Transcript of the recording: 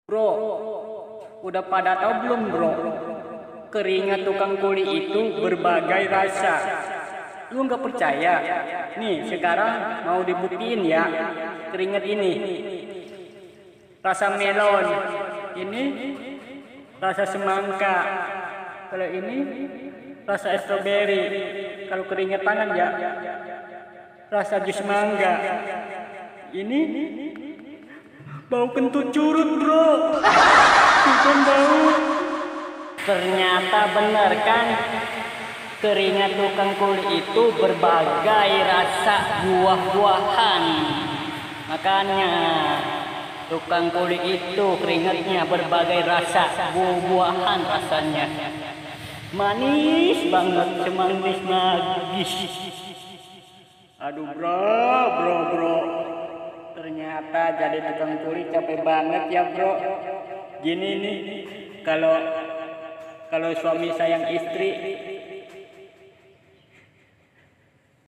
Bro, udah pada tahu belum bro? Keringat tukang kuli itu berbagai rasa. Lu nggak percaya? Nih sekarang mau dibuktiin ya. Keringat ini rasa melon, ini rasa semangka. Kalau ini rasa stroberi. Kalau keringat tangan ya rasa jus mangga. Ini bau kentut curut bro. Bukan bau. Ternyata benar kan, keringat tukang kuli itu berbagai rasa buah-buahan. Makanya tukang kuli itu keringatnya berbagai rasa buah-buahan rasanya. Manis banget, semanis magis. Aduh bro. Ternyata jadi tukang kuli capek banget ya bro. Gini nih, kalau suami sayang istri,